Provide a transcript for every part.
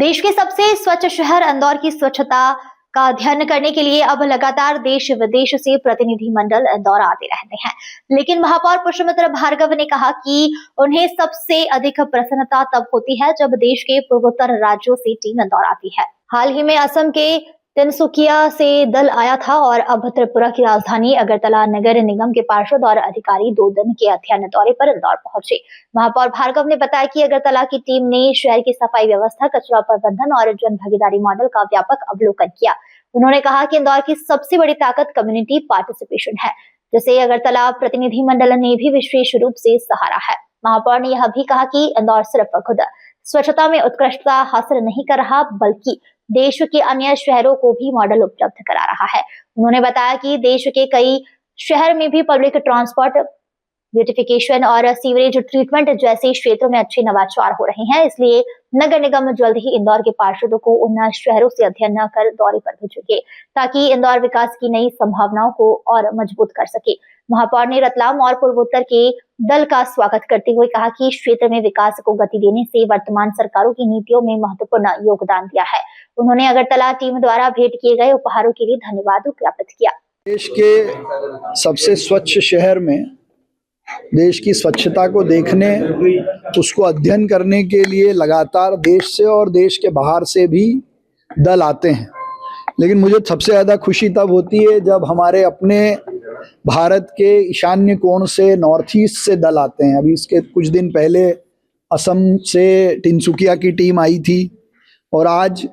देश के सबसे स्वच्छ शहर इंदौर की स्वच्छता का अध्ययन करने के लिए अब लगातार देश विदेश से प्रतिनिधि मंडल इंदौर आते रहते हैं। लेकिन महापौर पुष्पमित्र भार्गव ने कहा कि उन्हें सबसे अधिक प्रसन्नता तब होती है जब देश के पूर्वोत्तर राज्यों से टीम इंदौर आती है। हाल ही में असम के तिनसुकिया से दल आया था और अब त्रिपुरा की राजधानी अगरतला नगर निगम के पार्षद और अधिकारी 2 दिन के अध्ययन दौरे पर इंदौर पहुंचे। महापौर भार्गव ने बताया कि अगरतला की टीम ने शहर की सफाई व्यवस्था, कचरा प्रबंधन और जन भागीदारी मॉडल का व्यापक अवलोकन किया। उन्होंने कहा कि इंदौर की सबसे बड़ी ताकत कम्युनिटी पार्टिसिपेशन है, जिसे अगरतला प्रतिनिधि मंडल ने भी विशेष रूप से सहारा है। महापौर ने यह भी कहा कि इंदौर सिर्फ खुद स्वच्छता में उत्कृष्टता हासिल नहीं कर रहा, बल्कि देश के अन्य शहरों को भी मॉडल उपलब्ध करा रहा है। उन्होंने बताया कि देश के कई शहर में भी पब्लिक ट्रांसपोर्ट, ब्यूटिफिकेशन और सीवरेज ट्रीटमेंट जैसे क्षेत्रों में अच्छे नवाचार हो रहे हैं। इसलिए नगर निगम जल्द ही इंदौर के पार्षदों को उन शहरों से अध्ययन कर दौरे पर भेजेंगे, ताकि इंदौर विकास की नई संभावनाओं को और मजबूत कर सके। महापौर ने रतलाम और पूर्वोत्तर के दल का स्वागत करते हुए कहा कि क्षेत्र में विकास को गति देने से वर्तमान सरकारों की नीतियों में महत्वपूर्ण योगदान दिया है। उन्होंने अगरतला टीम द्वारा भेंट किए गए उपहारों के लिए धन्यवाद ज्ञापित किया। देश के सबसे स्वच्छ शहर में देश की स्वच्छता को देखने, उसको अध्ययन करने के लिए लगातार देश से और देश के बाहर से भी दल आते हैं। लेकिन मुझे सबसे ज़्यादा खुशी तब होती है जब हमारे अपने भारत के ईशान्य कोण से, नॉर्थ ईस्ट से दल आते हैं। अभी इसके कुछ दिन पहले असम से तिनसुकिया की टीम आई थी और आज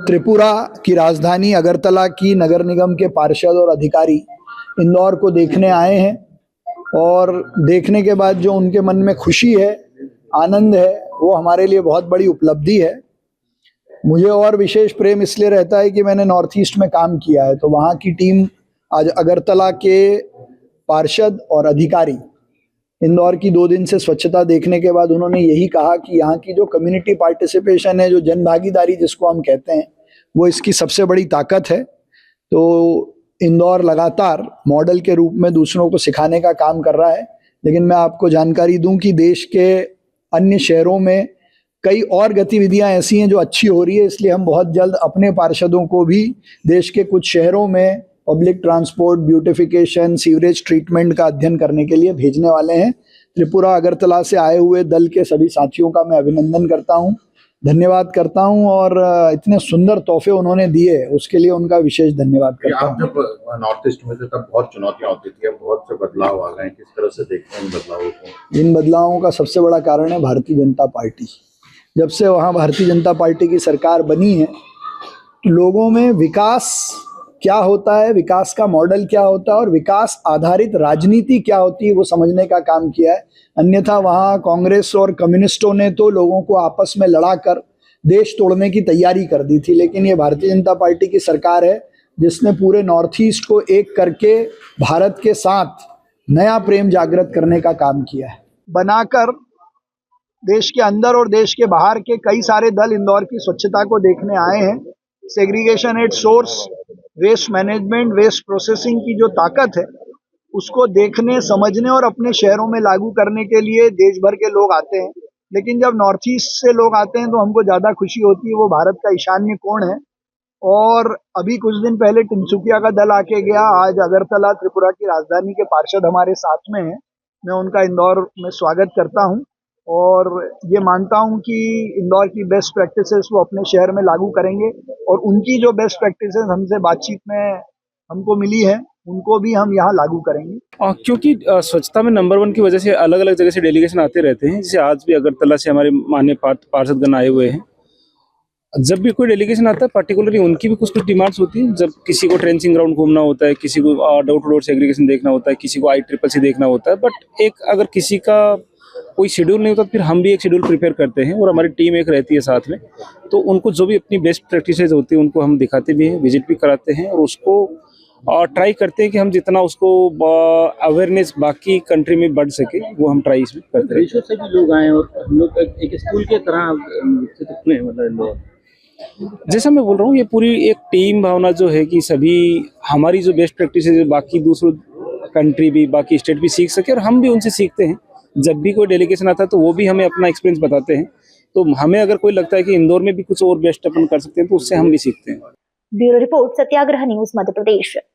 त्रिपुरा की राजधानी अगरतला की नगर निगम के पार्षद और अधिकारी इंदौर को देखने आए हैं। और देखने के बाद जो उनके मन में खुशी है, आनंद है, वो हमारे लिए बहुत बड़ी उपलब्धि है। मुझे और विशेष प्रेम इसलिए रहता है कि मैंने नॉर्थ ईस्ट में काम किया है, तो वहाँ की टीम आज अगरतला के पार्षद और अधिकारी इंदौर की 2 दिन से स्वच्छता देखने के बाद उन्होंने यही कहा कि यहाँ की जो कम्युनिटी पार्टिसिपेशन है, जो जन भागीदारी जिसको हम कहते हैं, वो इसकी सबसे बड़ी ताकत है। तो इंदौर लगातार मॉडल के रूप में दूसरों को सिखाने का काम कर रहा है। लेकिन मैं आपको जानकारी दूं कि देश के अन्य शहरों में कई और गतिविधियां ऐसी हैं जो अच्छी हो रही है। इसलिए हम बहुत जल्द अपने पार्षदों को भी देश के कुछ शहरों में public transport, beautification, sewerage treatment का अध्ययन करने के लिए भेजने वाले हैं। त्रिपुरा अगरतला से आए हुए दल के सभी साथियों का मैं अभिनंदन करता हूँ, धन्यवाद करता हूं और इतने सुंदर तोहफे उन्होंने दिए, उसके लिए उनका विशेष धन्यवाद करता हूं। जब नॉर्थ ईस्ट में थे तब बहुत चुनौतियां होती थी, अब बहुत से बदलाव आ गए हैं, किस तरह से देखते हैं इन बदलावों को? इन बदलावों का सबसे बड़ा कारण है भारतीय जनता पार्टी। जब से वहाँ भारतीय जनता पार्टी की सरकार बनी है, लोगों में विकास क्या होता है, विकास का मॉडल क्या होता है और विकास आधारित राजनीति क्या होती है, वो समझने का काम किया है। अन्यथा वहाँ कांग्रेस और कम्युनिस्टों ने तो लोगों को आपस में लड़ाकर देश तोड़ने की तैयारी कर दी थी। लेकिन ये भारतीय जनता पार्टी की सरकार है जिसने पूरे नॉर्थ ईस्ट को एक करके भारत के साथ नया प्रेम जागृत करने का काम किया है। बनाकर देश के अंदर और देश के बाहर के कई सारे दल इंदौर की स्वच्छता को देखने आए हैं। Segregation at source, waste management, waste processing की जो ताकत है, उसको देखने, समझने और अपने शहरों में लागू करने के लिए देश भर के लोग आते हैं। लेकिन जब नॉर्थ ईस्ट से लोग आते हैं तो हमको ज़्यादा खुशी होती है। वो भारत का ईशान्य कोण है और अभी कुछ दिन पहले तिनसुकिया का दल आके गया। आज अगरतला, त्रिपुरा की राजधानी के पार्षद हमारे साथ में हैं। मैं उनका इंदौर में स्वागत करता हूं और ये मानता हूं कि इंदौर की बेस्ट प्रैक्टिसेस वो अपने शहर में लागू करेंगे और उनकी जो बेस्ट प्रैक्टिसेस हमसे बातचीत में हमको मिली है, उनको भी हम यहाँ लागू करेंगे। क्योंकि स्वच्छता में नंबर 1 की वजह से अलग अलग जगह से डेलीगेशन आते रहते हैं। जैसे आज भी अगरतला से हमारे माननीय पार्षदगण आए हुए हैं। जब भी कोई डेलीगेशन आता है, पर्टिकुलरली उनकी भी कुछ डिमांड्स होती हैं। जब किसी को ट्रेंचिंग ग्राउंड घूमना होता है, किसी को डोर टू डोर सेग्रीगेशन देखना होता है, किसी को ICCC देखना होता है। बट एक अगर किसी का कोई शेड्यूल नहीं होता तो फिर हम भी एक शेड्यूल प्रिपेयर करते हैं और हमारी टीम एक रहती है साथ में। तो उनको जो भी अपनी बेस्ट प्रैक्टिसेस होती है उनको हम दिखाते भी हैं, विजिट भी कराते हैं और उसको ट्राई करते हैं कि हम जितना उसको अवेयरनेस बाकी कंट्री में बढ़ सके वो हम ट्राई इसमें करते हैं। देशों से भी लोग आए और हम लोग एक स्कूल के तरह मतलब जैसा मैं बोल रहा हूँ, ये पूरी एक टीम भावना जो है कि सभी हमारी जो बेस्ट प्रैक्टिस है बाकी दूसरों कंट्री भी, बाकी स्टेट भी सीख सके और हम भी उनसे सीखते हैं। जब भी कोई डेलीगेशन आता है तो वो भी हमें अपना एक्सपीरियंस बताते हैं तो हमें अगर कोई लगता है कि इंदौर में भी कुछ और बेस्ट अपन कर सकते हैं तो उससे हम भी सीखते हैं। ब्यूरो रिपोर्ट, सत्याग्रह न्यूज, मध्य प्रदेश।